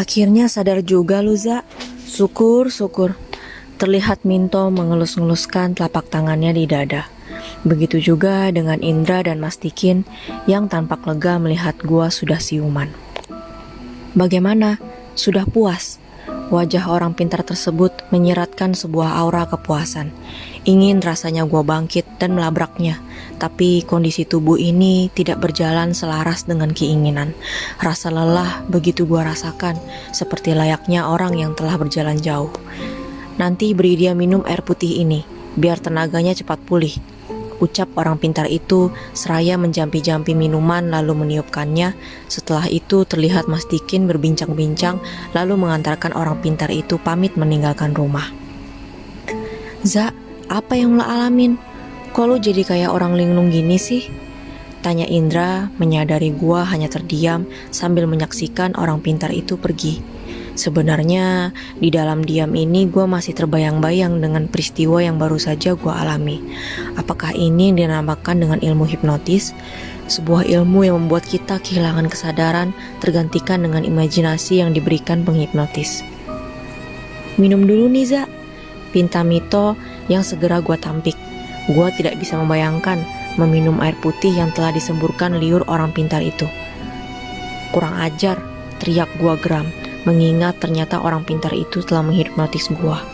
Akhirnya sadar juga lu, Za. Syukur. Terlihat Minto mengelus-ngeluskan telapak tangannya di dada. Begitu juga dengan Indra dan Mas Tikin yang tampak lega melihat gua sudah siuman. Bagaimana? Sudah puas? Wajah orang pintar tersebut menyiratkan sebuah aura kepuasan. Ingin rasanya gua bangkit dan melabraknya, tapi kondisi tubuh ini tidak berjalan selaras dengan keinginan. Rasa lelah begitu gua rasakan, seperti layaknya orang yang telah berjalan jauh. Nanti beri dia minum air putih ini, biar tenaganya cepat pulih, ucap orang pintar itu seraya menjampi-jampi minuman lalu meniupkannya. Setelah itu terlihat Mas Tikin berbincang-bincang lalu mengantarkan orang pintar itu pamit meninggalkan rumah. Za, apa yang lo alamin? Kok lo jadi kayak orang linglung gini sih? Tanya Indra, menyadari gua hanya terdiam sambil menyaksikan orang pintar itu pergi. Sebenarnya di dalam diam ini gue masih terbayang-bayang dengan peristiwa yang baru saja gue alami. Apakah ini yang dinamakan dengan ilmu hipnotis? Sebuah ilmu yang membuat kita kehilangan kesadaran tergantikan dengan imajinasi yang diberikan penghipnotis. Minum dulu nih, Za, pinta Mito yang segera gue tampik. Gue tidak bisa membayangkan meminum air putih yang telah disemburkan liur orang pintar itu. Kurang ajar, teriak gue geram, mengingat ternyata orang pintar itu telah menghipnotis gua.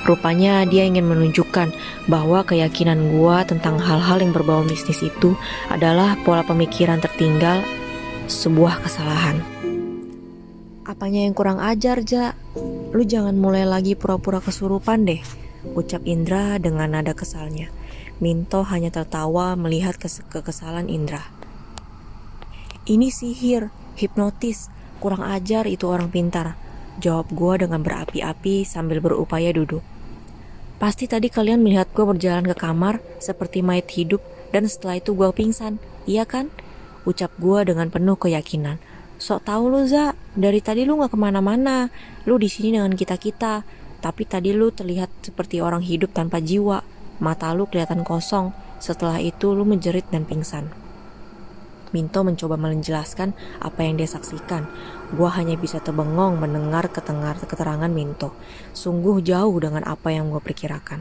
Rupanya dia ingin menunjukkan bahwa keyakinan gua tentang hal-hal yang berbau mistis itu adalah pola pemikiran tertinggal, sebuah kesalahan. Apanya yang kurang ajar, Ja? Lu jangan mulai lagi pura-pura kesurupan deh, ucap Indra dengan nada kesalnya. Minto hanya tertawa melihat kekesalan Indra. Ini sihir, hipnotis. Kurang ajar itu orang pintar, jawab gue dengan berapi-api sambil berupaya duduk. Pasti tadi kalian melihat gue berjalan ke kamar seperti mayat hidup dan setelah itu gue pingsan, iya kan? Ucap gue dengan penuh keyakinan. Sok tahu lu, Za, dari tadi lu gak kemana-mana, lu di sini dengan kita-kita. Tapi tadi lu terlihat seperti orang hidup tanpa jiwa, mata lu kelihatan kosong, setelah itu lu menjerit dan pingsan. Minto mencoba menjelaskan apa yang dia saksikan. Gua hanya bisa terbengong mendengar keterangan Minto. Sungguh jauh dengan apa yang gua perkirakan.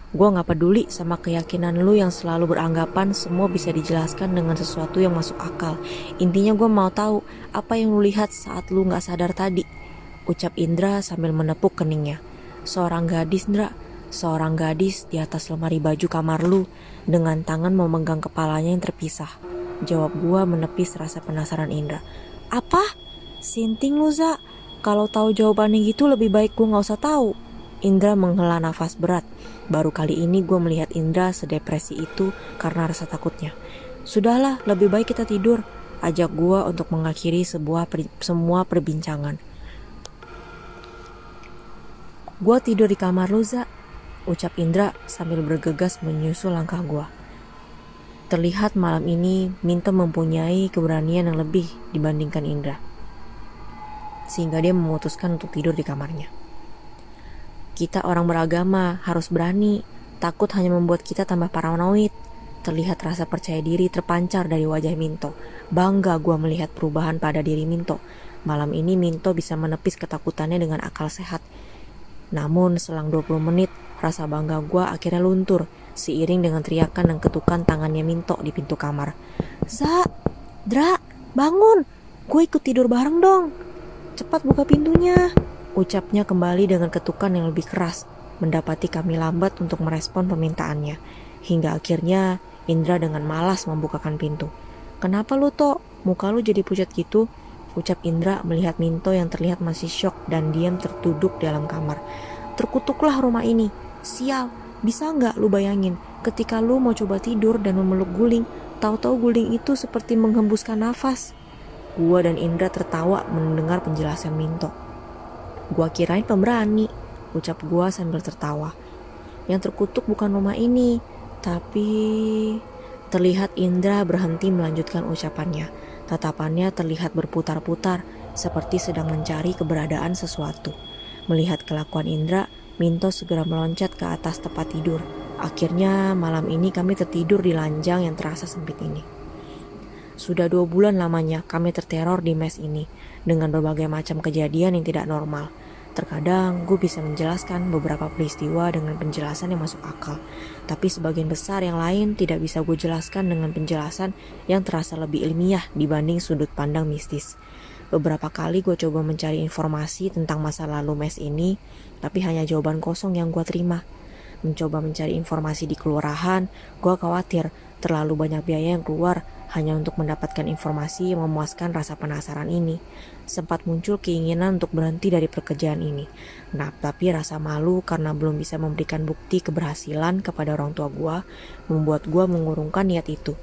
Gua gak peduli sama keyakinan lu yang selalu beranggapan semua bisa dijelaskan dengan sesuatu yang masuk akal. Intinya gua mau tahu apa yang lu lihat saat lu gak sadar tadi, ucap Indra sambil menepuk keningnya. Seorang gadis, Indra. Seorang gadis di atas lemari baju kamar lu dengan tangan memegang kepalanya yang terpisah, jawab gua menepis rasa penasaran Indra. Apa? Sinting lu, Za. Kalau tahu jawabannya gitu lebih baik gua gak usah tahu. Indra menghela nafas berat. Baru kali ini gua melihat Indra sedepresi itu karena rasa takutnya. Sudahlah, lebih baik kita tidur, ajak gua untuk mengakhiri semua perbincangan. Gua tidur di kamar lu, Za, ucap Indra sambil bergegas menyusul langkah gua. Terlihat malam ini Minto mempunyai keberanian yang lebih dibandingkan Indra, sehingga dia memutuskan untuk tidur di kamarnya. Kita orang beragama harus berani, takut hanya membuat kita tambah paranoid. Terlihat rasa percaya diri terpancar dari wajah Minto. Bangga gua melihat perubahan pada diri Minto. Malam ini Minto bisa menepis ketakutannya dengan akal sehat. Namun selang 20 menit rasa bangga gua akhirnya luntur seiring dengan teriakan dan ketukan tangannya Minto di pintu kamar. Za, Dra, bangun, gue ikut tidur bareng dong. Cepat buka pintunya, ucapnya kembali dengan ketukan yang lebih keras. Mendapati kami lambat untuk merespon permintaannya. Hingga akhirnya Indra dengan malas membukakan pintu. Kenapa lu, Tok? Muka lu jadi pucat gitu, ucap Indra melihat Minto yang terlihat masih syok dan diam tertuduk dalam kamar. Terkutuklah rumah ini, sial. Bisa nggak lu bayangin ketika lu mau coba tidur dan memeluk guling, tahu-tahu guling itu seperti menghembuskan nafas. Gua dan Indra tertawa mendengar penjelasan Minto. Gua kirain pemberani, ucap gua sambil tertawa. Yang terkutuk bukan rumah ini, tapi... Terlihat Indra berhenti melanjutkan ucapannya. Tatapannya terlihat berputar-putar seperti sedang mencari keberadaan sesuatu. Melihat kelakuan Indra, Minto segera meloncat ke atas tempat tidur. Akhirnya malam ini kami tertidur di ranjang yang terasa sempit ini. Sudah 2 bulan lamanya kami terteror di mes ini dengan berbagai macam kejadian yang tidak normal. Terkadang gue bisa menjelaskan beberapa peristiwa dengan penjelasan yang masuk akal, tapi sebagian besar yang lain tidak bisa gue jelaskan dengan penjelasan yang terasa lebih ilmiah dibanding sudut pandang mistis. Beberapa kali gue coba mencari informasi tentang masa lalu mes ini, tapi hanya jawaban kosong yang gue terima. Mencoba mencari informasi di kelurahan, gue khawatir terlalu banyak biaya yang keluar hanya untuk mendapatkan informasi yang memuaskan rasa penasaran ini. Sempat muncul keinginan untuk berhenti dari pekerjaan ini. Nah, tapi rasa malu karena belum bisa memberikan bukti keberhasilan kepada orang tua gue membuat gue mengurungkan niat itu.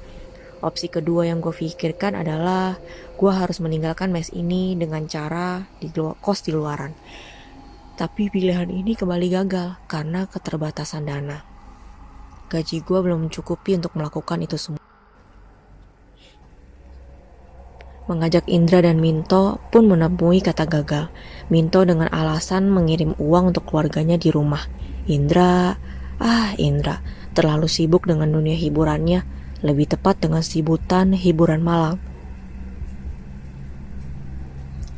Opsi kedua yang gue pikirkan adalah gue harus meninggalkan mes ini dengan cara kos di luaran. Tapi pilihan ini kembali gagal karena keterbatasan dana. Gaji gue belum mencukupi untuk melakukan itu semua. Mengajak Indra dan Minto pun menemui kata gagal. Minto dengan alasan mengirim uang untuk keluarganya di rumah. Indra terlalu sibuk dengan dunia hiburannya, lebih tepat dengan sebutan hiburan malam.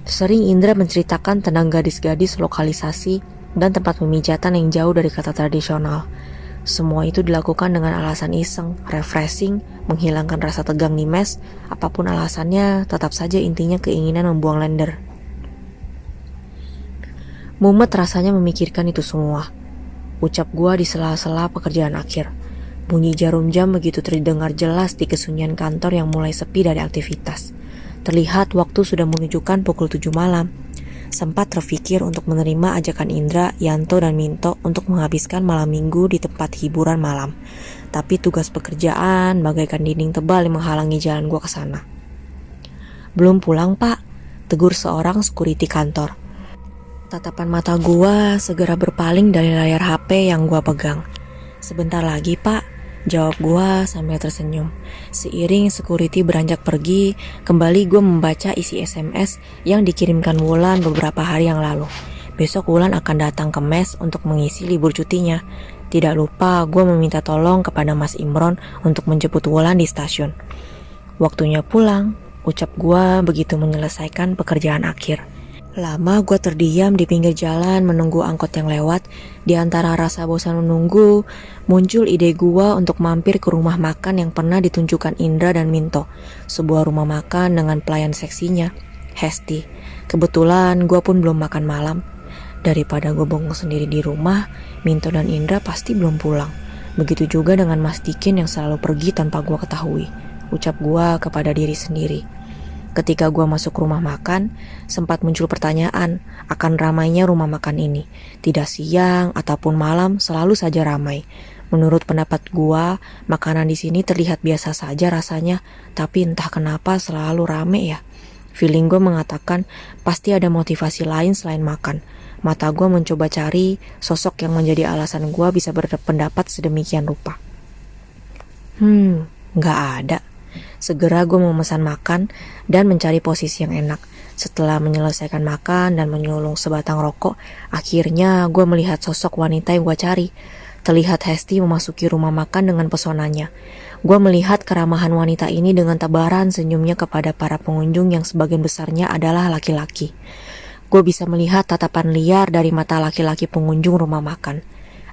Sering Indra menceritakan tentang gadis-gadis lokalisasi dan tempat pemijatan yang jauh dari kata tradisional. Semua itu dilakukan dengan alasan iseng, refreshing, menghilangkan rasa tegang di mes. Apapun alasannya, tetap saja intinya keinginan membuang lender. Mumet rasanya memikirkan itu semua. Ucap gua di sela-sela pekerjaan akhir. Bunyi jarum jam begitu terdengar jelas di kesunyian kantor yang mulai sepi dari aktivitas. Terlihat waktu sudah menunjukkan pukul 7 malam. Sempat terfikir untuk menerima ajakan Indra, Yanto, dan Minto untuk menghabiskan malam minggu di tempat hiburan malam. Tapi tugas pekerjaan bagaikan dinding tebal yang menghalangi jalan gua ke sana. Belum pulang, Pak, tegur seorang security kantor. Tatapan mata gua segera berpaling dari layar HP yang gua pegang. Sebentar lagi, Pak, jawab gua sambil tersenyum. Seiring security beranjak pergi, kembali gua membaca isi SMS yang dikirimkan Wulan beberapa hari yang lalu. Besok Wulan akan datang ke mes untuk mengisi libur cutinya. Tidak lupa gua meminta tolong kepada Mas Imron untuk menjemput Wulan di stasiun. Waktunya pulang, ucap gua begitu menyelesaikan pekerjaan akhir. Lama gue terdiam di pinggir jalan menunggu angkot yang lewat. Di antara rasa bosan menunggu, muncul ide gue untuk mampir ke rumah makan yang pernah ditunjukkan Indra dan Minto. Sebuah rumah makan dengan pelayan seksinya, Hesti. Kebetulan gue pun belum makan malam. Daripada gue bengong sendiri di rumah, Minto dan Indra pasti belum pulang. Begitu juga dengan Mas Dikin yang selalu pergi tanpa gue ketahui. Ucap gue kepada diri sendiri. Ketika gue masuk rumah makan, sempat muncul pertanyaan akan ramainya rumah makan ini. Tidak siang ataupun malam, selalu saja ramai. Menurut pendapat gue, makanan di sini terlihat biasa saja rasanya, tapi entah kenapa selalu rame ya. Feeling gue mengatakan pasti ada motivasi lain selain makan. Mata gue mencoba cari sosok yang menjadi alasan gue bisa berpendapat sedemikian rupa. Gak ada. Segera gue memesan makan dan mencari posisi yang enak. Setelah menyelesaikan makan dan menyulung sebatang rokok, akhirnya gue melihat sosok wanita yang gue cari. Terlihat Hesti memasuki rumah makan dengan pesonanya. Gue melihat keramahan wanita ini dengan tebaran senyumnya kepada para pengunjung yang sebagian besarnya adalah laki-laki. Gue bisa melihat tatapan liar dari mata laki-laki pengunjung rumah makan.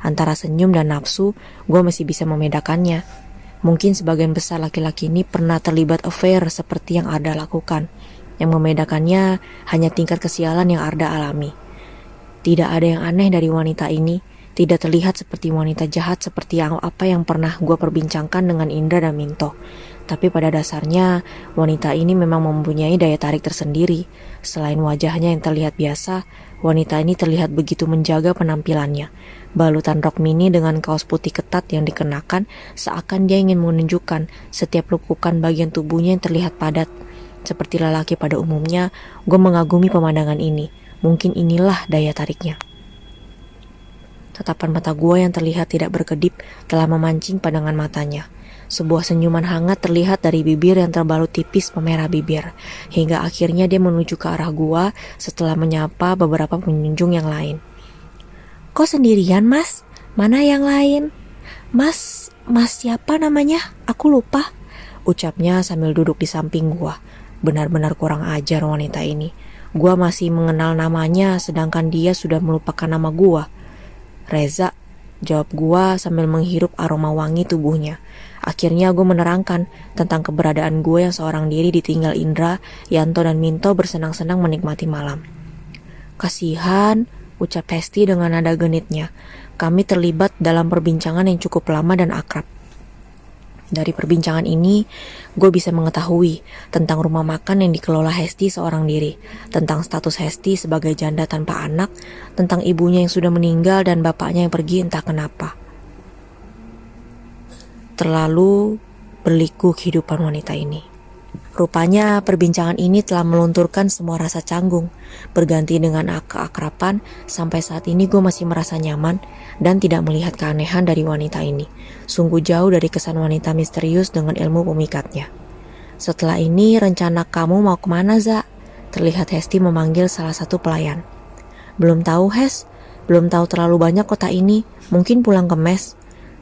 Antara senyum dan nafsu, gue masih bisa membedakannya. Mungkin sebagian besar laki-laki ini pernah terlibat affair seperti yang Arda lakukan. Yang membedakannya hanya tingkat kesialan yang Arda alami. Tidak ada yang aneh dari wanita ini. Tidak terlihat seperti wanita jahat seperti apa yang pernah gue perbincangkan dengan Indra dan Minto. Tapi pada dasarnya, wanita ini memang mempunyai daya tarik tersendiri. Selain wajahnya yang terlihat biasa, wanita ini terlihat begitu menjaga penampilannya. Balutan rok mini dengan kaos putih ketat yang dikenakan seakan dia ingin menunjukkan setiap lekukan bagian tubuhnya yang terlihat padat. Seperti lelaki pada umumnya, gue mengagumi pemandangan ini. Mungkin inilah daya tariknya. Tatapan mata gue yang terlihat tidak berkedip telah memancing pandangan matanya. Sebuah senyuman hangat terlihat dari bibir yang terbalut tipis pemerah bibir. Hingga akhirnya dia menuju ke arah gue setelah menyapa beberapa pengunjung yang lain. Kok sendirian, Mas? Mana yang lain? Mas siapa namanya? Aku lupa. ucapnya sambil duduk di samping gua. Benar-benar kurang ajar wanita ini. Gua masih mengenal namanya sedangkan dia sudah melupakan nama gua. Reza, jawab gua sambil menghirup aroma wangi tubuhnya. Akhirnya gue menerangkan tentang keberadaan gue yang seorang diri ditinggal Indra, Yanto, dan Minto bersenang-senang menikmati malam. Kasihan, ucap Hesti dengan nada genitnya. Kami terlibat dalam perbincangan yang cukup lama dan akrab. Dari perbincangan ini, gue bisa mengetahui tentang rumah makan yang dikelola Hesti seorang diri, tentang status Hesti sebagai janda tanpa anak, tentang ibunya yang sudah meninggal dan bapaknya yang pergi entah kenapa. Terlalu berliku kehidupan wanita ini. Rupanya perbincangan ini telah melunturkan semua rasa canggung, berganti dengan keakraban. Sampai saat ini gue masih merasa nyaman dan tidak melihat keanehan dari wanita ini. Sungguh jauh dari kesan wanita misterius dengan ilmu pemikatnya. Setelah ini rencana kamu mau kemana, Za? Terlihat Hesti memanggil salah satu pelayan. Belum tahu, Hes. Belum tahu terlalu banyak kota ini. Mungkin pulang ke mes.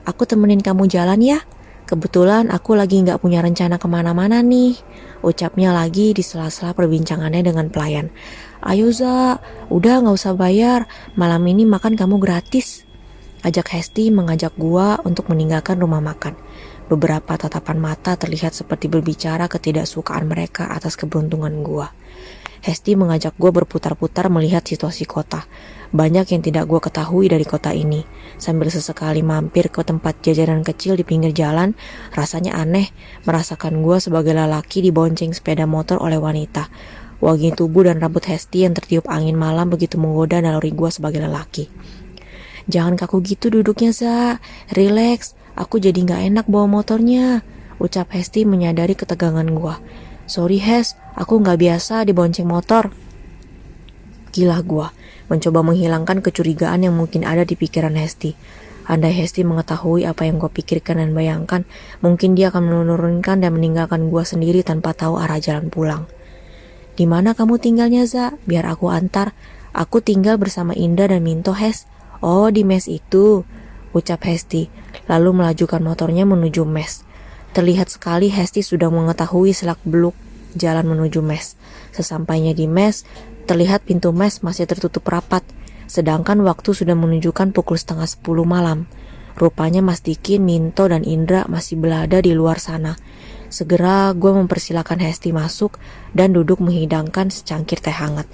Aku temenin kamu jalan ya. Kebetulan aku lagi gak punya rencana kemana-mana nih, ucapnya lagi di sela-sela perbincangannya dengan pelayan. Ayo Za, udah gak usah bayar, malam ini makan kamu gratis. Ajak Hesti mengajak gua untuk meninggalkan rumah makan. Beberapa tatapan mata terlihat seperti berbicara ketidaksukaan mereka atas keberuntungan gua. Hesti mengajak gua berputar-putar melihat situasi kota. Banyak yang tidak gue ketahui dari kota ini. Sambil sesekali mampir ke tempat jajanan kecil di pinggir jalan, rasanya aneh merasakan gue sebagai lelaki dibonceng sepeda motor oleh wanita. Wangi tubuh dan rambut Hesti yang tertiup angin malam begitu menggoda naluri gue sebagai lelaki. Jangan kaku gitu duduknya, Za. Relax, aku jadi gak enak bawa motornya, ucap Hesti menyadari ketegangan gue. Sorry Hes, aku gak biasa dibonceng motor. Gila gue, mencoba menghilangkan kecurigaan yang mungkin ada di pikiran Hesti. Andai Hesti mengetahui apa yang gue pikirkan dan bayangkan, mungkin dia akan menurunkan dan meninggalkan gue sendiri tanpa tahu arah jalan pulang. Di mana kamu tinggalnya, Za? Biar aku antar. Aku tinggal bersama Indra dan Minto, Hes. Oh, di mes itu, ucap Hesti, lalu melajukan motornya menuju mes. Terlihat sekali Hesti sudah mengetahui selak-beluk jalan menuju mes. Sesampainya di mes, terlihat pintu mes masih tertutup rapat, sedangkan waktu sudah menunjukkan pukul 9:30 malam. Rupanya Mas Dikin, Minto, dan Indra masih berada di luar sana. Segera gue mempersilakan Hesti masuk dan duduk menghidangkan secangkir teh hangat.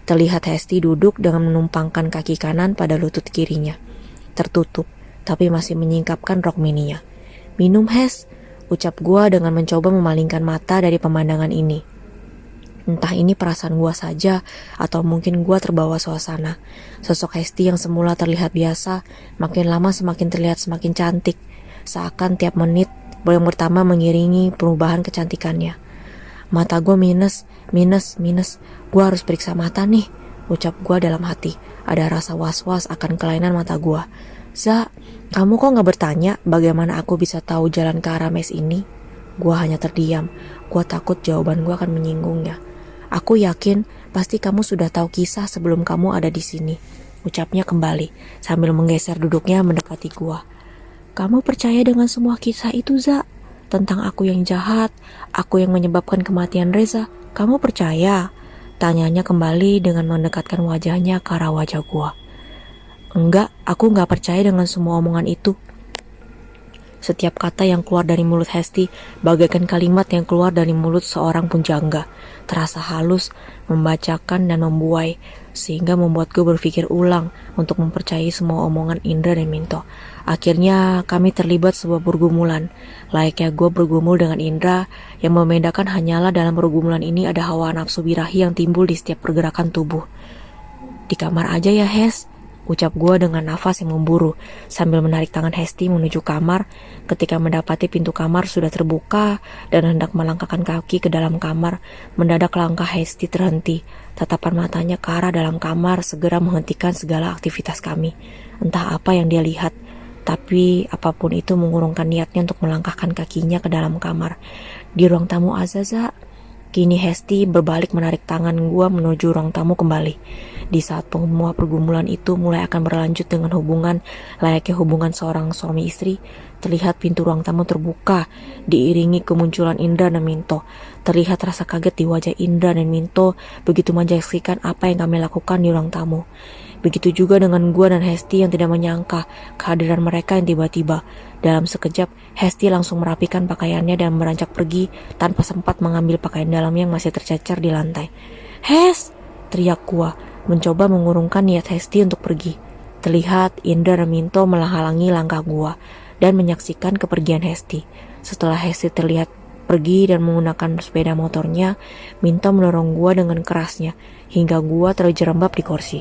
Terlihat Hesti duduk dengan menumpangkan kaki kanan pada lutut kirinya. Tertutup, tapi masih menyingkapkan rok mininya. Minum, Hes, ucap gue dengan mencoba memalingkan mata dari pemandangan ini. Entah ini perasaan gua saja atau mungkin gua terbawa suasana. Sosok Hesti yang semula terlihat biasa, makin lama semakin terlihat semakin cantik. Seakan tiap menit yang pertama mengiringi perubahan kecantikannya. Mata gua minus. Gua harus periksa mata nih, ucap gua dalam hati. Ada rasa was-was akan kelainan mata gua. Za, kamu kok gak bertanya bagaimana aku bisa tahu jalan ke arah mes ini? Gua hanya terdiam. Gua takut jawaban gua akan menyinggungnya. Aku yakin pasti kamu sudah tahu kisah sebelum kamu ada di sini, ucapnya kembali sambil menggeser duduknya mendekati gua. Kamu percaya dengan semua kisah itu, Za? Tentang aku yang jahat, aku yang menyebabkan kematian Reza, kamu percaya? Tanyanya kembali dengan mendekatkan wajahnya ke arah wajah gua. Enggak, aku gak percaya dengan semua omongan itu. Setiap kata yang keluar dari mulut Hesti bagaikan kalimat yang keluar dari mulut seorang punjangga. Terasa halus, membacakan dan membuai, sehingga membuat gue berpikir ulang untuk mempercayai semua omongan Indra dan Minto. Akhirnya kami terlibat sebuah pergumulan. Layaknya gue bergumul dengan Indra, yang membedakan hanyalah dalam pergumulan ini ada hawa nafsu birahi yang timbul di setiap pergerakan tubuh. Di kamar aja ya, Hes, ucap gue dengan nafas yang memburu sambil menarik tangan Hesti menuju kamar. Ketika mendapati pintu kamar sudah terbuka dan hendak melangkahkan kaki ke dalam kamar, mendadak langkah Hesti terhenti. Tatapan matanya ke arah dalam kamar segera menghentikan segala aktivitas kami. Entah apa yang dia lihat, tapi apapun itu mengurungkan niatnya untuk melangkahkan kakinya ke dalam kamar. Di ruang tamu Azaza, kini Hesti berbalik menarik tangan gua menuju ruang tamu kembali. Di saat semua pergumulan itu mulai akan berlanjut dengan hubungan layaknya hubungan seorang suami istri, terlihat pintu ruang tamu terbuka, diiringi kemunculan Indra dan Minto. Terlihat rasa kaget di wajah Indra dan Minto begitu menyaksikan apa yang kami lakukan di ruang tamu. Begitu juga dengan gua dan Hesti yang tidak menyangka kehadiran mereka yang tiba-tiba. Dalam sekejap, Hesti langsung merapikan pakaiannya dan beranjak pergi tanpa sempat mengambil pakaian dalam yang masih tercecer di lantai. "Hes!" teriak gua, mencoba mengurungkan niat Hesti untuk pergi. Terlihat Indra dan Minto menghalangi langkah gua dan menyaksikan kepergian Hesti. Setelah Hesti terlihat pergi dan menggunakan sepeda motornya, Minto mendorong gua dengan kerasnya hingga gua terjerembab di kursi.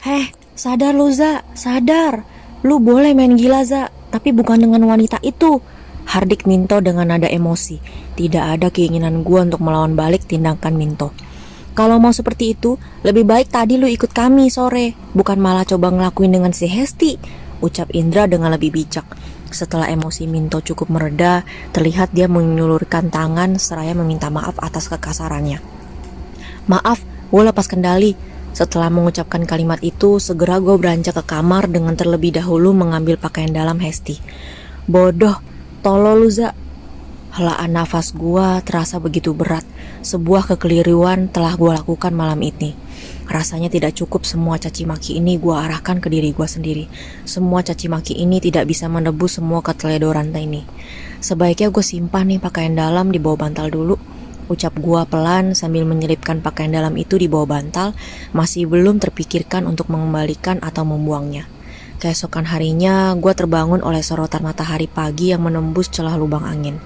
"Heh, sadar lu, Za, sadar. Lu boleh main gila, Za, tapi bukan dengan wanita itu," hardik Minto dengan nada emosi. Tidak ada keinginan gua untuk melawan balik tindakan Minto. "Kalau mau seperti itu, lebih baik tadi lu ikut kami sore, bukan malah coba ngelakuin dengan si Hesti," ucap Indra dengan lebih bijak. Setelah emosi Minto cukup mereda, terlihat dia menyulurkan tangan seraya meminta maaf atas kekasarannya. "Maaf, gue lepas kendali." Setelah mengucapkan kalimat itu, segera gue beranjak ke kamar dengan terlebih dahulu mengambil pakaian dalam Hesti. "Bodoh, tolol lu, Za." Helaan nafas gue terasa begitu berat. Sebuah kekeliruan telah gue lakukan malam ini. Rasanya tidak cukup semua caci maki ini gue arahkan ke diri gue sendiri. Semua caci maki ini tidak bisa menebus semua keteledoran ini. Sebaiknya gue simpan nih pakaian dalam di bawah bantal dulu, ucap gua pelan sambil menyelipkan pakaian dalam itu di bawah bantal, masih belum terpikirkan untuk mengembalikan atau membuangnya. Keesokan harinya, gua terbangun oleh sorotan matahari pagi yang menembus celah lubang angin.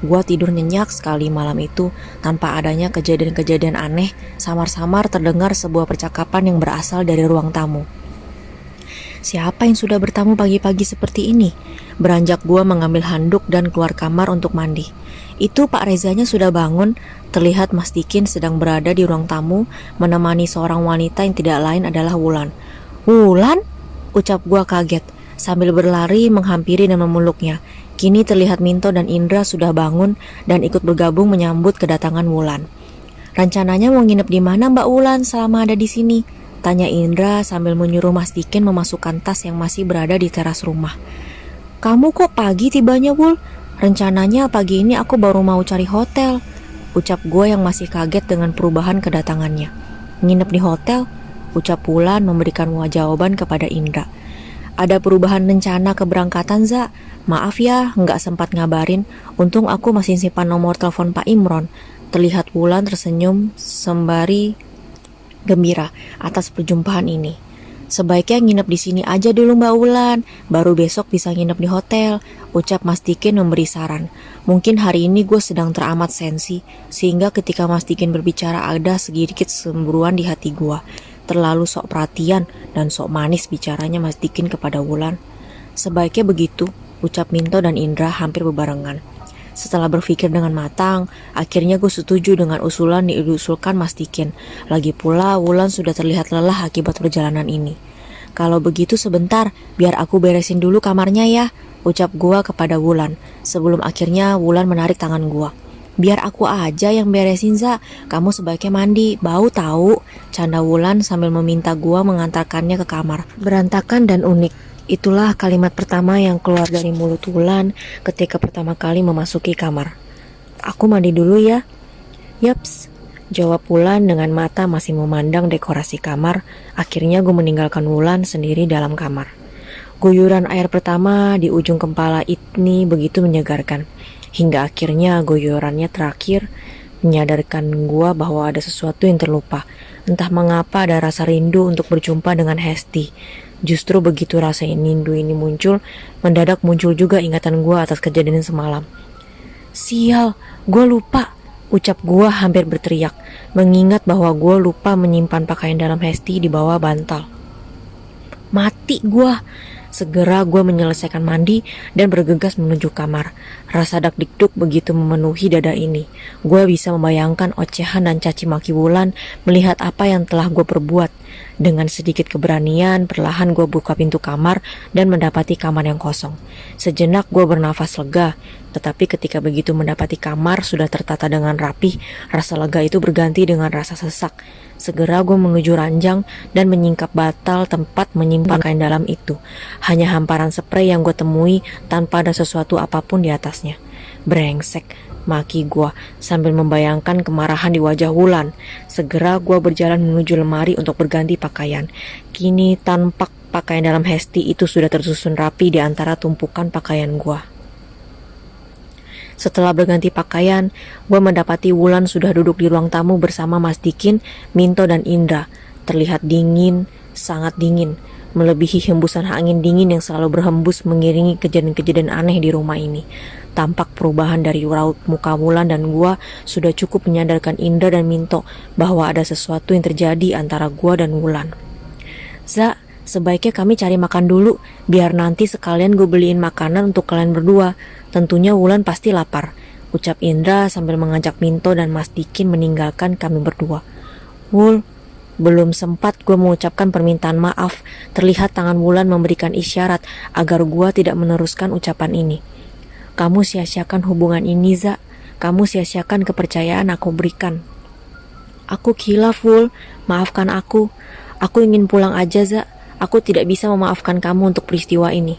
Gua tidur nyenyak sekali malam itu, tanpa adanya kejadian-kejadian aneh. Samar-samar terdengar sebuah percakapan yang berasal dari ruang tamu. "Siapa yang sudah bertamu pagi-pagi seperti ini?" Beranjak gua mengambil handuk dan keluar kamar untuk mandi. Itu Pak Rezanya sudah bangun. Terlihat Mas Dikin sedang berada di ruang tamu menemani seorang wanita yang tidak lain adalah Wulan. "Wulan?" ucap gua kaget sambil berlari menghampiri dan memeluknya. Kini terlihat Minto dan Indra sudah bangun dan ikut bergabung menyambut kedatangan Wulan. "Rencananya mau nginep di mana Mbak Wulan selama ada di sini?" tanya Indra sambil menyuruh Mas Dikin memasukkan tas yang masih berada di teras rumah. "Kamu kok pagi tibanya, Wul? Rencananya pagi ini aku baru mau cari hotel," ucap gue yang masih kaget dengan perubahan kedatangannya. "Nginep di hotel?" ucap Wulan memberikan jawaban kepada Indra. "Ada perubahan rencana keberangkatan, Za. Maaf ya, nggak sempat ngabarin. Untung aku masih simpan nomor telepon Pak Imron." Terlihat Wulan tersenyum sembari gembira atas perjumpaan ini. "Sebaiknya nginep di sini aja dulu Mbak Wulan, baru besok bisa nginep di hotel," ucap Mas Dikin memberi saran. Mungkin hari ini gue sedang teramat sensi, sehingga ketika Mas Dikin berbicara ada sedikit cemburuan di hati gue. Terlalu sok perhatian dan sok manis bicaranya Mas Dikin kepada Wulan. "Sebaiknya begitu," ucap Minto dan Indra hampir berbarengan. Setelah berpikir dengan matang, akhirnya gue setuju dengan usulan diusulkan Mas Dikin. Lagi pula Wulan sudah terlihat lelah akibat perjalanan ini. "Kalau begitu sebentar, biar aku beresin dulu kamarnya ya," ucap gue kepada Wulan. Sebelum akhirnya Wulan menarik tangan gue. "Biar aku aja yang beresin, Za. Kamu sebaiknya mandi, bau tahu," canda Wulan sambil meminta gue mengantarkannya ke kamar. Berantakan dan unik. Itulah kalimat pertama yang keluar dari mulut Wulan ketika pertama kali memasuki kamar. "Aku mandi dulu ya." "Yaps," jawab Wulan dengan mata masih memandang dekorasi kamar. Akhirnya gue meninggalkan Wulan sendiri dalam kamar. Guyuran air pertama di ujung kepala ini begitu menyegarkan. Hingga akhirnya guyurannya terakhir menyadarkan gue bahwa ada sesuatu yang terlupa. Entah mengapa ada rasa rindu untuk berjumpa dengan Hesti. Justru begitu rasa rindu ini muncul, mendadak muncul juga ingatan gue atas kejadian semalam. "Sial, gue lupa," ucap gue hampir berteriak, mengingat bahwa gue lupa menyimpan pakaian dalam Hesti di bawah bantal. Mati gue. Segera gue menyelesaikan mandi dan bergegas menuju kamar. Rasa dak-dikduk begitu memenuhi dada ini. Gue bisa membayangkan ocehan dan caci maki Wulan melihat apa yang telah gue perbuat. Dengan sedikit keberanian, perlahan gue buka pintu kamar dan mendapati kamar yang kosong. Sejenak gue bernafas lega, tetapi ketika begitu mendapati kamar sudah tertata dengan rapih, rasa lega itu berganti dengan rasa sesak. Segera gue menuju ranjang dan menyingkap batal tempat menyimpan kain dalam itu. Hanya hamparan spray yang gue temui tanpa ada sesuatu apapun di atasnya. Brengsek, maki gue sambil membayangkan kemarahan di wajah Wulan. Segera gue berjalan menuju lemari untuk berganti pakaian. Kini tampak pakaian dalam Hesti itu sudah tersusun rapi di antara tumpukan pakaian gue. Setelah berganti pakaian, gue mendapati Wulan sudah duduk di ruang tamu bersama Mas Dikin, Minto, dan Indra. Terlihat dingin, sangat dingin, melebihi hembusan angin dingin yang selalu berhembus mengiringi kejadian-kejadian aneh di rumah ini. Tampak perubahan dari raut muka Wulan dan gua sudah cukup menyadarkan Indra dan Minto bahwa ada sesuatu yang terjadi antara gua dan Wulan. "Za, sebaiknya kami cari makan dulu, biar nanti sekalian gue beliin makanan untuk kalian berdua. Tentunya Wulan pasti lapar," ucap Indra sambil mengajak Minto dan Mas Dikin meninggalkan kami berdua. "Wul," belum sempat gue mengucapkan permintaan maaf, terlihat tangan Wulan memberikan isyarat agar gue tidak meneruskan ucapan ini. "Kamu sia-siakan hubungan ini, Za. Kamu sia-siakan kepercayaan aku berikan." "Aku khilaf, Wul. Maafkan aku. Aku ingin pulang aja, Za. Aku tidak bisa memaafkan kamu untuk peristiwa ini."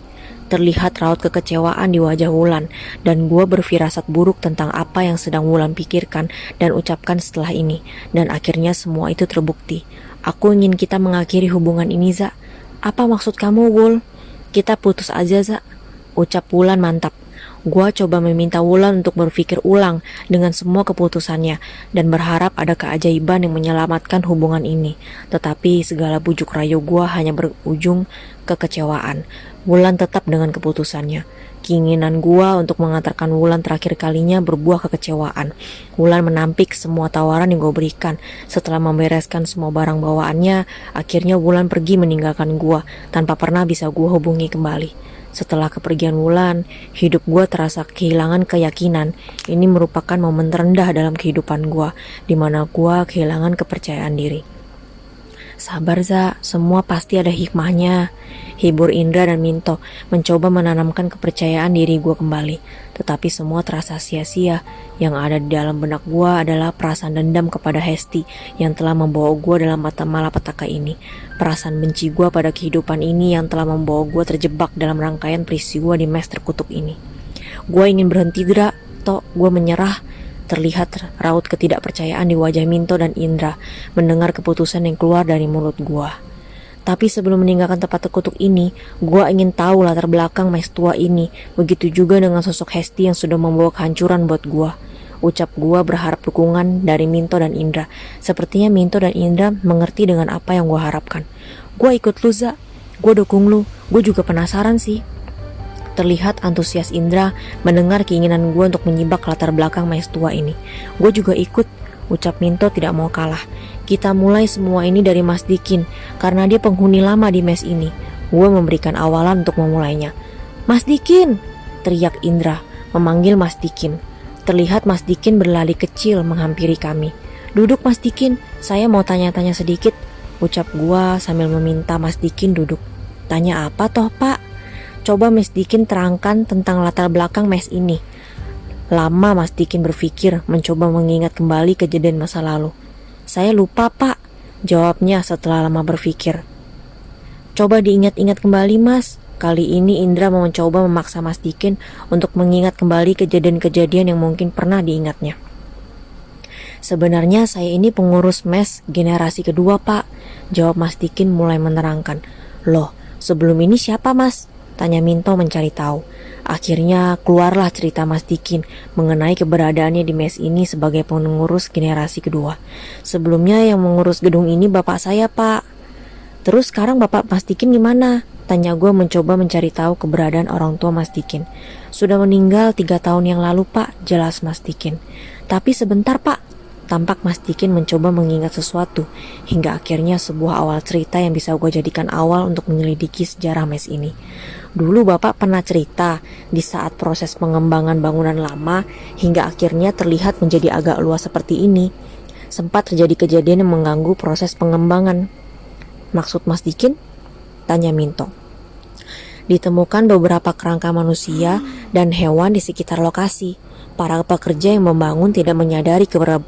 Terlihat raut kekecewaan di wajah Wulan, dan gue berfirasat buruk tentang apa yang sedang Wulan pikirkan dan ucapkan setelah ini, dan akhirnya semua itu terbukti. "Aku ingin kita mengakhiri hubungan ini, Za." "Apa maksud kamu, Wul?" "Kita putus aja, Za," ucap Wulan mantap. Gua coba meminta Wulan untuk berpikir ulang dengan semua keputusannya dan berharap ada keajaiban yang menyelamatkan hubungan ini. Tetapi segala bujuk rayu gua hanya berujung kekecewaan. Wulan tetap dengan keputusannya. Keinginan gua untuk mengantarkan Wulan terakhir kalinya berbuah kekecewaan. Wulan menampik semua tawaran yang gua berikan. Setelah membereskan semua barang bawaannya, akhirnya Wulan pergi meninggalkan gua tanpa pernah bisa gua hubungi kembali. Setelah kepergian Wulan, hidup gue terasa kehilangan keyakinan. Ini merupakan momen terendah dalam kehidupan gue, di mana gue kehilangan kepercayaan diri. "Sabar, Za, semua pasti ada hikmahnya," hibur Indra dan Minto, mencoba menanamkan kepercayaan diri gue kembali. Tetapi semua terasa sia-sia. Yang ada di dalam benak gue adalah perasaan dendam kepada Hesti yang telah membawa gue dalam malapetaka ini. Perasaan benci gue pada kehidupan ini yang telah membawa gue terjebak dalam rangkaian peristiwa di mes terkutuk ini. Gue ingin berhenti, Dra. Gue menyerah. Terlihat raut ketidakpercayaan di wajah Minto dan Indra mendengar keputusan yang keluar dari mulut gua. Tapi sebelum meninggalkan tempat terkutuk ini, gua ingin tahu latar belakang mes tua ini. Begitu juga dengan sosok Hesti yang sudah membawa kehancuran buat gua. Ucap gua berharap dukungan dari Minto dan Indra. Sepertinya Minto dan Indra mengerti dengan apa yang gua harapkan. "Gua ikut lu, Za. Gua dukung lu. Gua juga penasaran sih." Terlihat antusias Indra mendengar keinginan gue untuk menyibak latar belakang mes tua ini. "Gue juga ikut," ucap Minto tidak mau kalah. "Kita mulai semua ini dari Mas Dikin, karena dia penghuni lama di mes ini." Gue memberikan awalan untuk memulainya. "Mas Dikin!" teriak Indra, memanggil Mas Dikin. Terlihat Mas Dikin berlari kecil menghampiri kami. "Duduk, Mas Dikin, saya mau tanya-tanya sedikit," ucap gue sambil meminta Mas Dikin duduk. "Tanya apa toh, Pak?" "Coba Mas Dikin terangkan tentang latar belakang mes ini." Lama Mas Dikin berpikir, mencoba mengingat kembali kejadian masa lalu. "Saya lupa, Pak," jawabnya setelah lama berpikir. "Coba diingat-ingat kembali, Mas." Kali ini Indra mau mencoba memaksa Mas Dikin untuk mengingat kembali kejadian-kejadian yang mungkin pernah diingatnya. "Sebenarnya saya ini pengurus mes generasi kedua, Pak," jawab Mas Dikin mulai menerangkan. "Loh, sebelum ini siapa, Mas?" tanya Minto mencari tahu. Akhirnya keluarlah cerita Mas Dikin mengenai keberadaannya di mes ini sebagai pengurus generasi kedua. "Sebelumnya yang mengurus gedung ini bapak saya, Pak." "Terus sekarang bapak Mas Dikin gimana?" tanya gue mencoba mencari tahu keberadaan orang tua Mas Dikin. "Sudah meninggal 3 tahun yang lalu, Pak," jelas Mas Dikin. "Tapi sebentar, Pak." Tampak Mas Dikin mencoba mengingat sesuatu, hingga akhirnya sebuah awal cerita yang bisa gue jadikan awal untuk menyelidiki sejarah mes ini. "Dulu bapak pernah cerita di saat proses pengembangan bangunan lama hingga akhirnya terlihat menjadi agak luas seperti ini. Sempat terjadi kejadian yang mengganggu proses pengembangan Maksud Mas Dikin? Tanya Minto. Ditemukan beberapa kerangka manusia dan hewan di sekitar lokasi. Para pekerja yang membangun tidak menyadari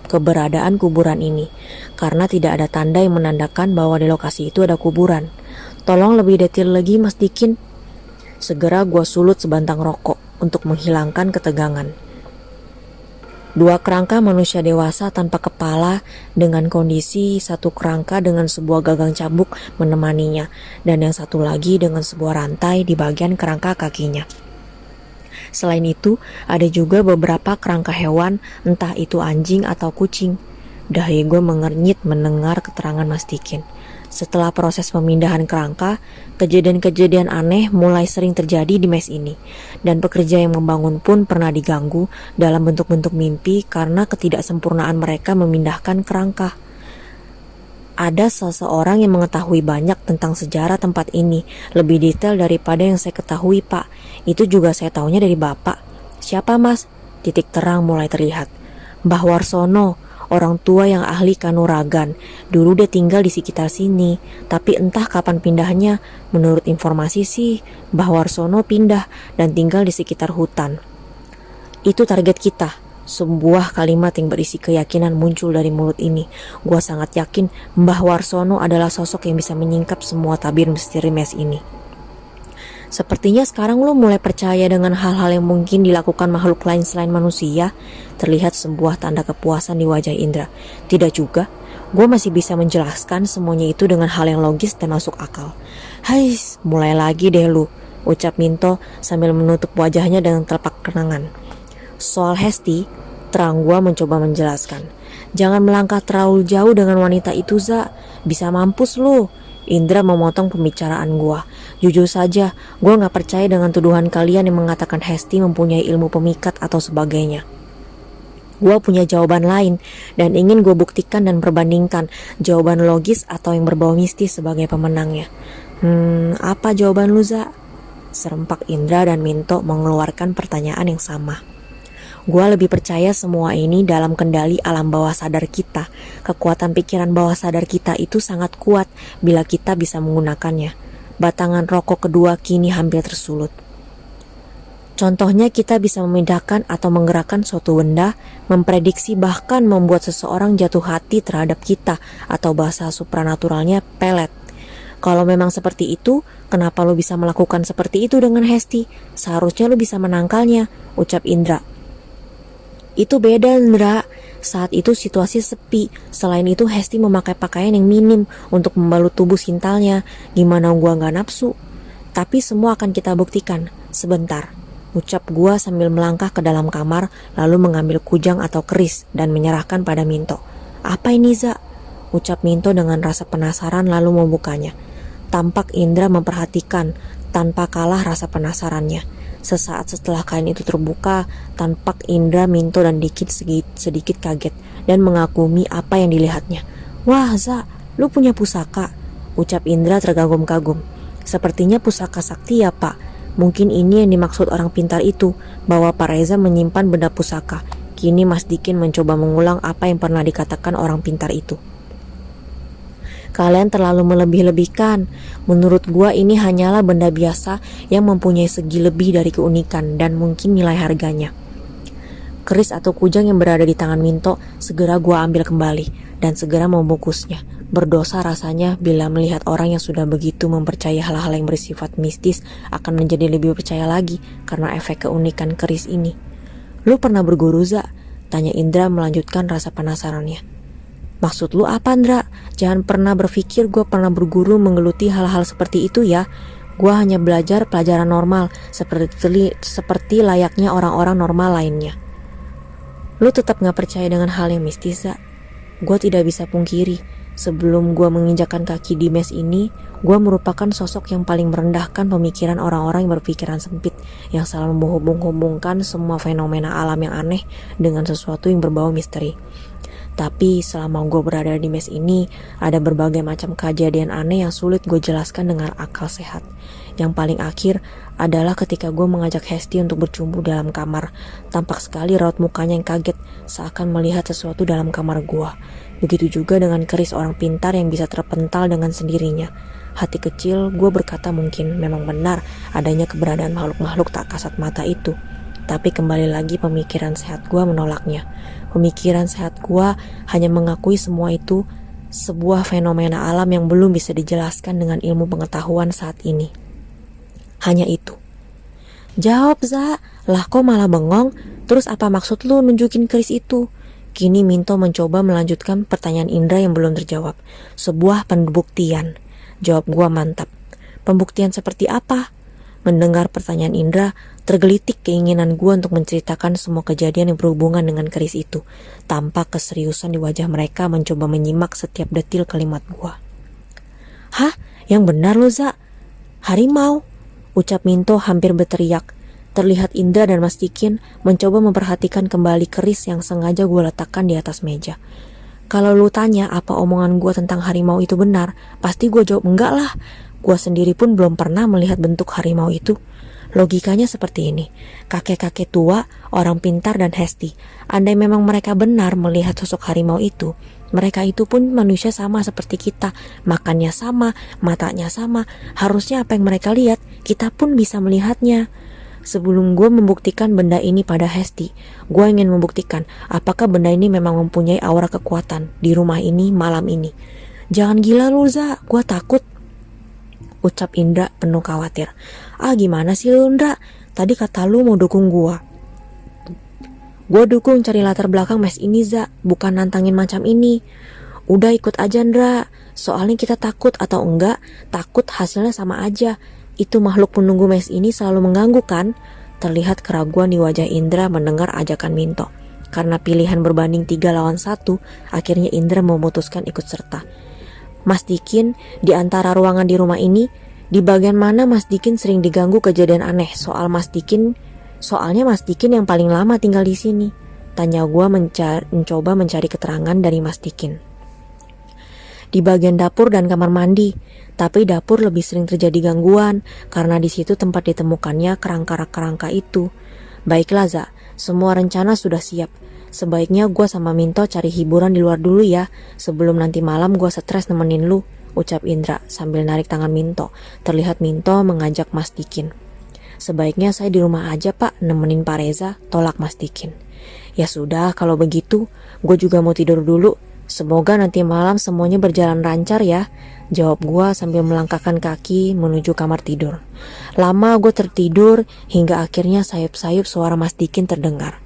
keberadaan kuburan ini karena tidak ada tanda yang menandakan bahwa di lokasi itu ada kuburan. Tolong lebih detail lagi Mas Dikin. Segera gua sulut sebantang rokok untuk menghilangkan ketegangan. 2 kerangka manusia dewasa tanpa kepala dengan kondisi 1 kerangka dengan sebuah gagang cambuk menemaninya dan yang satu lagi dengan sebuah rantai di bagian kerangka kakinya. Selain itu, ada juga beberapa kerangka hewan, entah itu anjing atau kucing. Dahi gue mengernyit mendengar keterangan Mas Dikin. Setelah proses pemindahan kerangka, kejadian-kejadian aneh mulai sering terjadi di mes ini. Dan pekerja yang membangun pun pernah diganggu dalam bentuk-bentuk mimpi karena ketidaksempurnaan mereka memindahkan kerangka. Ada seseorang yang mengetahui banyak tentang sejarah tempat ini, lebih detail daripada yang saya ketahui, Pak. Itu juga saya tahunya dari Bapak. Siapa, Mas? Titik terang mulai terlihat. Mbah Warsono, orang tua yang ahli kanuragan. Dulu dia tinggal di sekitar sini, tapi entah kapan pindahnya. Menurut informasi sih, Mbah Warsono pindah dan tinggal di sekitar hutan. Itu target kita. Sebuah kalimat yang berisi keyakinan muncul dari mulut ini. Gua sangat yakin Mbah Warsono adalah sosok yang bisa menyingkap semua tabir misteri mes ini. Sepertinya sekarang lo mulai percaya dengan hal-hal yang mungkin dilakukan makhluk lain selain manusia. Terlihat sebuah tanda kepuasan di wajah Indra. Tidak juga. Gue masih bisa menjelaskan semuanya itu dengan hal yang logis dan masuk akal. Hais, mulai lagi deh lu, ucap Minto sambil menutup wajahnya dengan telapak kenangan. Soal Hesti, terang gua mencoba menjelaskan. Jangan melangkah terlalu jauh dengan wanita itu, Za. Bisa mampus lu. Indra memotong pembicaraan gua. Jujur saja, gua gak percaya dengan tuduhan kalian yang mengatakan Hesti mempunyai ilmu pemikat atau sebagainya. Gua punya jawaban lain dan ingin gua buktikan dan perbandingkan jawaban logis atau yang berbau mistis sebagai pemenangnya. Apa jawaban lu, Za? Serempak Indra dan Minto mengeluarkan pertanyaan yang sama. Gua lebih percaya semua ini dalam kendali alam bawah sadar kita. Kekuatan pikiran bawah sadar kita itu sangat kuat bila kita bisa menggunakannya. Batangan rokok kedua kini hampir tersulut. Contohnya kita bisa memindahkan atau menggerakkan suatu benda, memprediksi bahkan membuat seseorang jatuh hati terhadap kita atau bahasa supranaturalnya pelet. Kalau memang seperti itu, kenapa lo bisa melakukan seperti itu dengan Hesti? Seharusnya lo bisa menangkalnya, ucap Indra. Itu beda, Indra. Saat itu situasi sepi. Selain itu Hesti memakai pakaian yang minim untuk membalut tubuh sintalnya. Gimana gua gak nafsu? Tapi semua akan kita buktikan. Sebentar, ucap gua sambil melangkah ke dalam kamar lalu mengambil kujang atau keris dan menyerahkan pada Minto. Apa ini, Za? Ucap Minto dengan rasa penasaran lalu membukanya. Tampak Indra memperhatikan tanpa kalah rasa penasarannya. Sesaat setelah kain itu terbuka, tampak Indra, Minto, dan Dikit sedikit kaget dan mengagumi apa yang dilihatnya. Wah, Za, lu punya pusaka? Ucap Indra terkagum-kagum. Sepertinya pusaka sakti ya, Pak. Mungkin ini yang dimaksud orang pintar itu, bahwa Pak Reza menyimpan benda pusaka. Kini Mas Dikin mencoba mengulang apa yang pernah dikatakan orang pintar itu. Kalian terlalu melebih-lebihkan. Menurut gua ini hanyalah benda biasa yang mempunyai segi lebih dari keunikan dan mungkin nilai harganya. Keris atau kujang yang berada di tangan Minto segera gua ambil kembali dan segera membungkusnya. Berdosa rasanya bila melihat orang yang sudah begitu mempercayai hal-hal yang bersifat mistis akan menjadi lebih percaya lagi karena efek keunikan keris ini. Lu pernah berguru, Za? Tanya Indra melanjutkan rasa penasarannya. Maksud lu apa, Indra? Jangan pernah berpikir gue pernah berguru menggeluti hal-hal seperti itu ya. Gue hanya belajar pelajaran normal seperti layaknya orang-orang normal lainnya. Lu tetap gak percaya dengan hal yang mistis, Za? Gue tidak bisa pungkiri, sebelum gue menginjakkan kaki di mes ini, gue merupakan sosok yang paling merendahkan pemikiran orang-orang yang berpikiran sempit, yang selalu menghubung-hubungkan semua fenomena alam yang aneh dengan sesuatu yang berbau misteri. Tapi selama gue berada di mes ini, ada berbagai macam kejadian aneh yang sulit gue jelaskan dengan akal sehat. Yang paling akhir adalah ketika gue mengajak Hesti untuk bercumbu dalam kamar. Tampak sekali raut mukanya yang kaget, seakan melihat sesuatu dalam kamar gue. Begitu juga dengan keris orang pintar yang bisa terpental dengan sendirinya. Hati kecil gue berkata mungkin memang benar adanya keberadaan makhluk-makhluk tak kasat mata itu. Tapi kembali lagi pemikiran sehat gue menolaknya. Pemikiran sehat gue hanya mengakui semua itu sebuah fenomena alam yang belum bisa dijelaskan dengan ilmu pengetahuan saat ini. Hanya itu. Jawab, Za. Lah kok malah bengong? Terus apa maksud lu nunjukin keris itu? Kini Minto mencoba melanjutkan pertanyaan Indra yang belum terjawab. Sebuah pembuktian. Jawab gua mantap. Pembuktian seperti apa? Mendengar pertanyaan Indra, tergelitik keinginan gua untuk menceritakan semua kejadian yang berhubungan dengan keris itu. Tampak keseriusan di wajah mereka mencoba menyimak setiap detil kalimat gua. Hah? Yang benar lo, Za? Harimau? Ucap Minto hampir berteriak. Terlihat Indra dan Mas Tikin mencoba memperhatikan kembali keris yang sengaja gue letakkan di atas meja. Kalau lu tanya apa omongan gue tentang harimau itu benar, pasti gue jawab enggak lah. Gue sendiri pun belum pernah melihat bentuk harimau itu. Logikanya seperti ini. Kakek-kakek tua, orang pintar dan Hesti. Andai memang mereka benar melihat sosok harimau itu, mereka itu pun manusia sama seperti kita. Makannya sama, matanya sama. Harusnya apa yang mereka lihat, kita pun bisa melihatnya. Sebelum gue membuktikan benda ini pada Hesti, gue ingin membuktikan apakah benda ini memang mempunyai aura kekuatan di rumah ini malam ini. Jangan gila lu, Za, gue takut. Ucap Indra penuh khawatir. Ah, gimana sih lu, Indra? Tadi kata lu mau dukung gue. Gue dukung cari latar belakang mes ini, Za, bukan nantangin macam ini. Udah ikut aja, Indra. Soalnya kita takut atau enggak, takut hasilnya sama aja. Itu makhluk penunggu mes ini selalu mengganggu kan? Terlihat keraguan di wajah Indra mendengar ajakan Minto. Karena pilihan berbanding 3 lawan 1, akhirnya Indra memutuskan ikut serta. Mas Dikin, di antara ruangan di rumah ini, di bagian mana Mas Dikin sering diganggu kejadian aneh? Soalnya Mas Dikin yang paling lama tinggal di sini. Tanya gue mencoba mencari keterangan dari Mas Dikin. Di bagian dapur dan kamar mandi, tapi dapur lebih sering terjadi gangguan karena di situ tempat ditemukannya kerangka itu. Baiklah, Za, semua rencana sudah siap. Sebaiknya gue sama Minto cari hiburan di luar dulu ya, sebelum nanti malam gue stres nemenin lu, ucap Indra sambil narik tangan Minto. Terlihat Minto mengajak Mas Dikin. Sebaiknya saya di rumah aja, Pak, nemenin Pak Reza, tolak Mas Dikin. Ya sudah, kalau begitu, gue juga mau tidur dulu. Semoga nanti malam semuanya berjalan lancar ya, jawab gue sambil melangkahkan kaki menuju kamar tidur. Lama gue tertidur hingga akhirnya sayup-sayup suara Mas Dikin terdengar.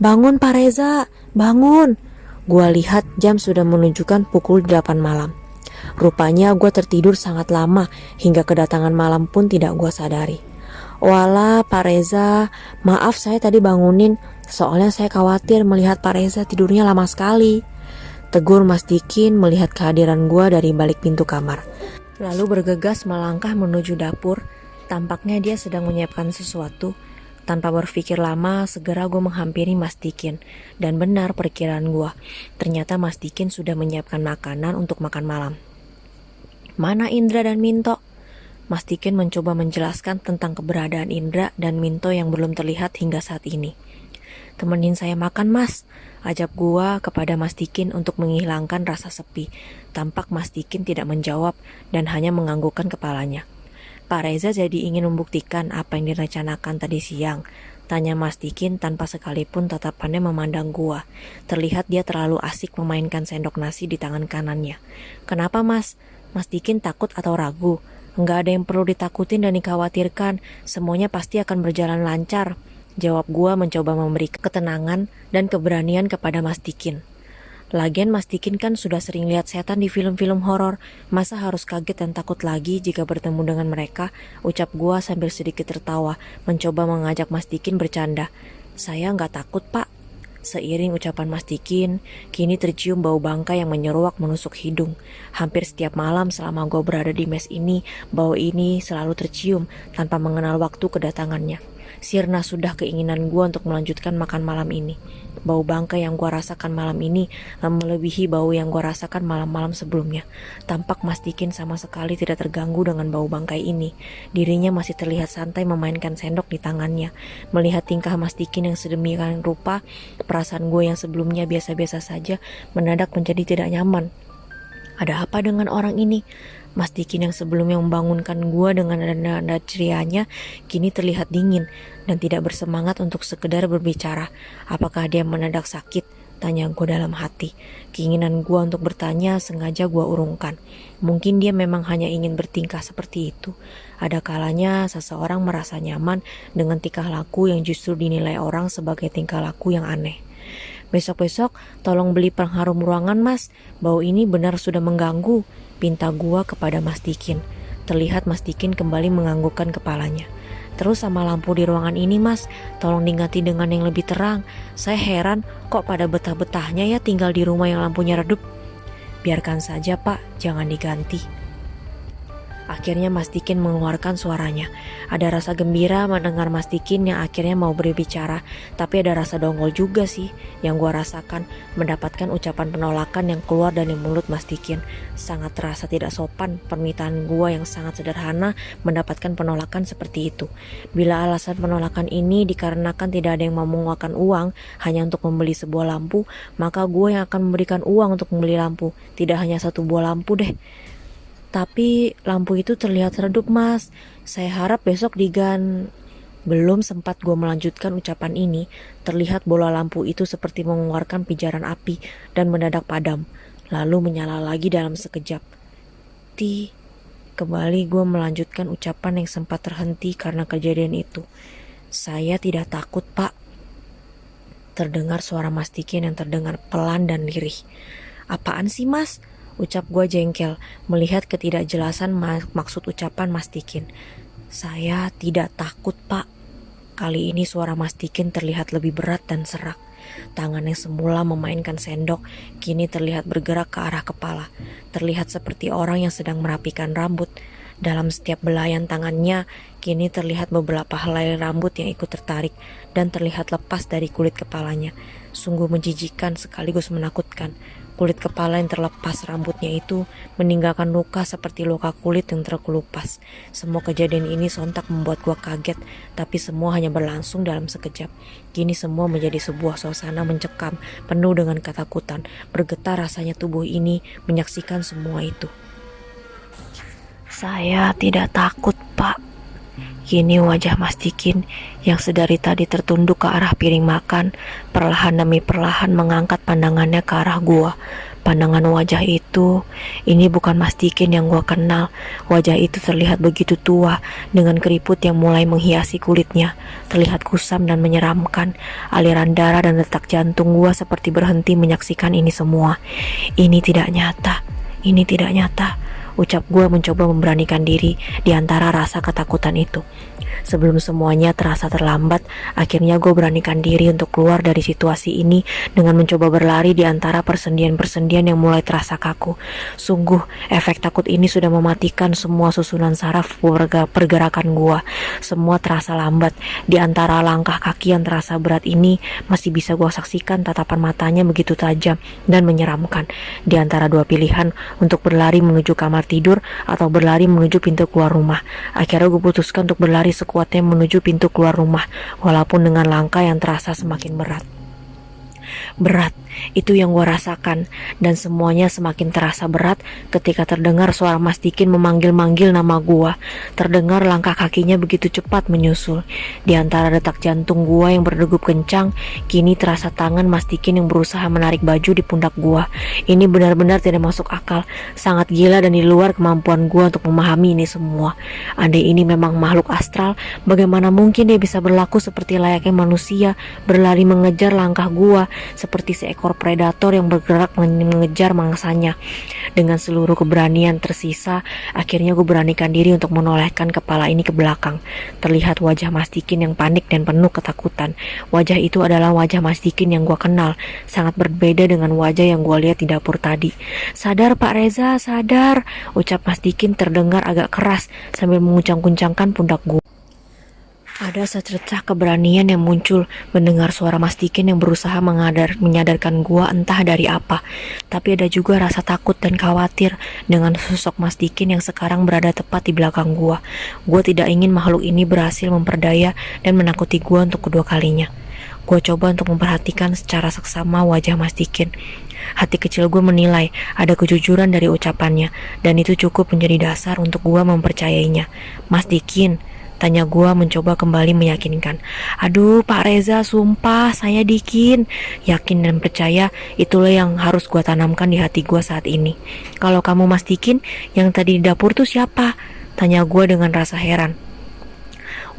Bangun Pak Reza, bangun. Gue lihat jam sudah menunjukkan pukul 8 malam. Rupanya gue tertidur sangat lama hingga kedatangan malam pun tidak gue sadari. Walah Pak Reza, maaf saya tadi bangunin, soalnya saya khawatir melihat Pak Reza tidurnya lama sekali. Tegur Mas Dikin melihat kehadiran gue dari balik pintu kamar. Lalu bergegas melangkah menuju dapur. Tampaknya dia sedang menyiapkan sesuatu. Tanpa berpikir lama, segera gue menghampiri Mas Dikin. Dan benar perkiraan gue. Ternyata Mas Dikin sudah menyiapkan makanan untuk makan malam. Mana Indra dan Minto? Mas Dikin mencoba menjelaskan tentang keberadaan Indra dan Minto yang belum terlihat hingga saat ini. Temenin saya makan, Mas, ajak gua kepada Mas Dikin untuk menghilangkan rasa sepi. Tampak Mas Dikin tidak menjawab dan hanya menganggukkan kepalanya. Pak Reza jadi ingin membuktikan apa yang direncanakan tadi siang. Tanya Mas Dikin tanpa sekalipun tatapannya memandang gua. Terlihat dia terlalu asik memainkan sendok nasi di tangan kanannya. Kenapa, Mas? Mas Dikin takut atau ragu? Enggak ada yang perlu ditakutin dan dikhawatirkan. Semuanya pasti akan berjalan lancar. Jawab gua mencoba memberi ketenangan dan keberanian kepada Mas Dikin. Lagian Mas Dikin kan sudah sering lihat setan di film-film horor. Masa harus kaget dan takut lagi jika bertemu dengan mereka? Ucap gua sambil sedikit tertawa, mencoba mengajak Mas Dikin bercanda. Saya nggak takut, Pak. Seiring ucapan Mas Dikin, kini tercium bau bangka yang menyeruak menusuk hidung. Hampir setiap malam selama gua berada di mes ini, bau ini selalu tercium tanpa mengenal waktu kedatangannya. Sirna sudah keinginan gue untuk melanjutkan makan malam ini. Bau bangkai yang gue rasakan malam ini melebihi bau yang gue rasakan malam-malam sebelumnya. Tampak Mas Dikin sama sekali tidak terganggu dengan bau bangkai ini. Dirinya masih terlihat santai memainkan sendok di tangannya. Melihat tingkah Mas Dikin yang sedemikian rupa, perasaan gue yang sebelumnya biasa-biasa saja mendadak menjadi tidak nyaman. Ada apa dengan orang ini? Mas Dikin yang sebelumnya membangunkan gua dengan nada cerianya kini terlihat dingin dan tidak bersemangat untuk sekedar berbicara. Apakah dia mendadak sakit? Tanya gua dalam hati. Keinginan gua untuk bertanya sengaja gua urungkan. Mungkin dia memang hanya ingin bertingkah seperti itu. Ada kalanya seseorang merasa nyaman dengan tingkah laku yang justru dinilai orang sebagai tingkah laku yang aneh. Besok-besok tolong beli pengharum ruangan Mas. Bau ini benar sudah mengganggu. Pinta gua kepada Mas Dikin. Terlihat Mas Dikin kembali menganggukkan kepalanya. Terus sama lampu di ruangan ini Mas, tolong diganti dengan yang lebih terang. Saya heran kok pada betah-betahnya ya tinggal di rumah yang lampunya redup. Biarkan saja Pak, jangan diganti. Akhirnya Mas Dikin mengeluarkan suaranya. Ada rasa gembira mendengar Mas Dikin yang akhirnya mau berbicara. Tapi ada rasa dongkol juga sih yang gua rasakan mendapatkan ucapan penolakan yang keluar dari mulut Mas Dikin. Sangat terasa tidak sopan permintaan gua yang sangat sederhana mendapatkan penolakan seperti itu. Bila alasan penolakan ini dikarenakan tidak ada yang mau mengeluarkan uang hanya untuk membeli sebuah lampu, maka gua yang akan memberikan uang untuk membeli lampu. Tidak hanya satu buah lampu deh. Tapi lampu itu terlihat redup Mas. Saya harap besok Belum sempat gue melanjutkan ucapan ini, terlihat bola lampu itu seperti mengeluarkan pijaran api dan mendadak padam, lalu menyala lagi dalam sekejap. Kembali gue melanjutkan ucapan yang sempat terhenti karena kejadian itu. Saya tidak takut Pak. Terdengar suara Mas Dikin yang terdengar pelan dan lirih. Apaan sih Mas? Ucap gue jengkel melihat ketidakjelasan maksud ucapan Mas Dikin. Saya tidak takut Pak. Kali ini suara Mas Dikin terlihat lebih berat dan serak. Tangan yang semula memainkan sendok kini terlihat bergerak ke arah kepala. Terlihat seperti orang yang sedang merapikan rambut. Dalam setiap belayan tangannya kini terlihat beberapa helai rambut yang ikut tertarik dan terlihat lepas dari kulit kepalanya. Sungguh menjijikan sekaligus menakutkan. Kulit kepala yang terlepas rambutnya itu meninggalkan luka seperti luka kulit yang terkelupas. Semua kejadian ini sontak membuat gua kaget, tapi semua hanya berlangsung dalam sekejap. Kini semua menjadi sebuah suasana mencekam, penuh dengan ketakutan. Bergetar rasanya tubuh ini menyaksikan semua itu. Saya tidak takut, Pak. Kini wajah Mas Dikin yang sedari tadi tertunduk ke arah piring makan, perlahan demi perlahan mengangkat pandangannya ke arah gua. Pandangan wajah itu, ini bukan Mas Dikin yang gua kenal. Wajah itu terlihat begitu tua, dengan keriput yang mulai menghiasi kulitnya. Terlihat kusam dan menyeramkan. Aliran darah dan detak jantung gua seperti berhenti menyaksikan ini semua. Ini tidak nyata, ini tidak nyata. Ucap gue mencoba memberanikan diri di antara rasa ketakutan itu. Sebelum semuanya terasa terlambat, akhirnya gue beranikan diri untuk keluar dari situasi ini dengan mencoba berlari di antara persendian-persendian yang mulai terasa kaku. Sungguh, efek takut ini sudah mematikan semua susunan saraf pergerakan gue. Semua terasa lambat. Di antara langkah kaki yang terasa berat ini, masih bisa gue saksikan tatapan matanya begitu tajam dan menyeramkan. Di antara dua pilihan untuk berlari menuju kamar tidur atau berlari menuju pintu keluar rumah. Akhirnya gue putuskan untuk berlari sekuatnya menuju pintu keluar rumah, walaupun dengan langkah yang terasa semakin berat. Berat, itu yang gue rasakan, dan semuanya semakin terasa berat ketika terdengar suara Mas Dikin memanggil-manggil nama gue. Terdengar langkah kakinya begitu cepat menyusul. Di antara detak jantung gue yang berdegup kencang, kini terasa tangan Mas Dikin yang berusaha menarik baju di pundak gue. Ini benar-benar tidak masuk akal, sangat gila dan di luar kemampuan gue untuk memahami ini semua. Andai ini memang makhluk astral, bagaimana mungkin dia bisa berlaku seperti layaknya manusia, berlari mengejar langkah gue seperti seekor predator yang bergerak mengejar mangsanya. Dengan seluruh keberanian tersisa, akhirnya gue beranikan diri untuk menolehkan kepala ini ke belakang. Terlihat wajah Mas Dikin yang panik dan penuh ketakutan. Wajah itu adalah wajah Mas Dikin yang gue kenal, sangat berbeda dengan wajah yang gue lihat di dapur tadi. Sadar Pak Reza, sadar, ucap Mas Dikin terdengar agak keras sambil menguncang-kuncangkan pundak gue. Ada secercah keberanian yang muncul mendengar suara Mas Dikin yang berusaha menyadarkan gua entah dari apa. Tapi ada juga rasa takut dan khawatir dengan sosok Mas Dikin yang sekarang berada tepat di belakang gua. Gua tidak ingin makhluk ini berhasil memperdaya dan menakuti gua untuk kedua kalinya. Gua coba untuk memperhatikan secara seksama wajah Mas Dikin. Hati kecil gue menilai ada kejujuran dari ucapannya, dan itu cukup menjadi dasar untuk gue mempercayainya. Mas Dikin, tanya gue mencoba kembali meyakinkan. Aduh Pak Reza, sumpah saya Dikin. Yakin dan percaya itulah yang harus gue tanamkan di hati gue saat ini. Kalau kamu Mas Dikin, yang tadi di dapur tuh siapa? Tanya gue dengan rasa heran.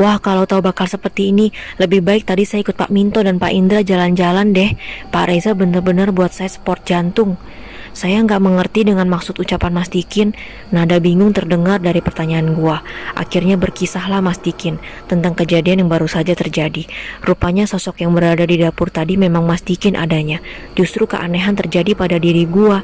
Wah, kalau tahu bakal seperti ini, lebih baik tadi saya ikut Pak Minto dan Pak Indra jalan-jalan deh. Pak Reza bener-bener buat saya sport jantung. Saya nggak mengerti dengan maksud ucapan Mas Dikin. Nada bingung terdengar dari pertanyaan gua. Akhirnya berkisahlah Mas Dikin tentang kejadian yang baru saja terjadi. Rupanya sosok yang berada di dapur tadi memang Mas Dikin adanya. Justru keanehan terjadi pada diri gua.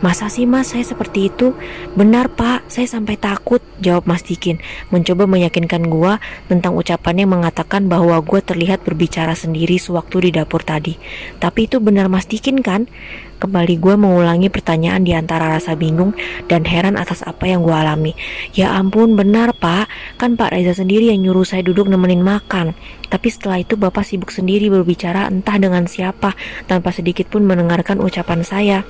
Masa sih Mas saya seperti itu? Benar Pak, saya sampai takut, jawab Mas Dikin, mencoba meyakinkan gua tentang ucapannya yang mengatakan bahwa gua terlihat berbicara sendiri sewaktu di dapur tadi. Tapi itu benar Mas Dikin kan? Kembali gue mengulangi pertanyaan di antara rasa bingung dan heran atas apa yang gue alami. Ya ampun, benar Pak, kan Pak Reza sendiri yang nyuruh saya duduk nemenin makan. Tapi setelah itu Bapak sibuk sendiri berbicara entah dengan siapa tanpa sedikit pun mendengarkan ucapan saya.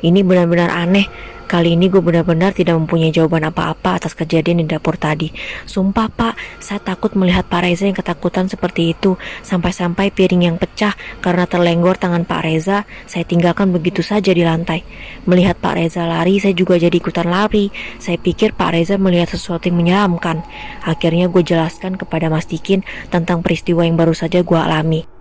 Ini benar-benar aneh. Kali ini gue benar-benar tidak mempunyai jawaban apa-apa atas kejadian di dapur tadi. Sumpah Pak, saya takut melihat Pak Reza yang ketakutan seperti itu. Sampai-sampai piring yang pecah karena terlenggor tangan Pak Reza, saya tinggalkan begitu saja di lantai. Melihat Pak Reza lari, saya juga jadi ikutan lari. Saya pikir Pak Reza melihat sesuatu yang menyeramkan. Akhirnya gue jelaskan kepada Mas Dikin tentang peristiwa yang baru saja gue alami.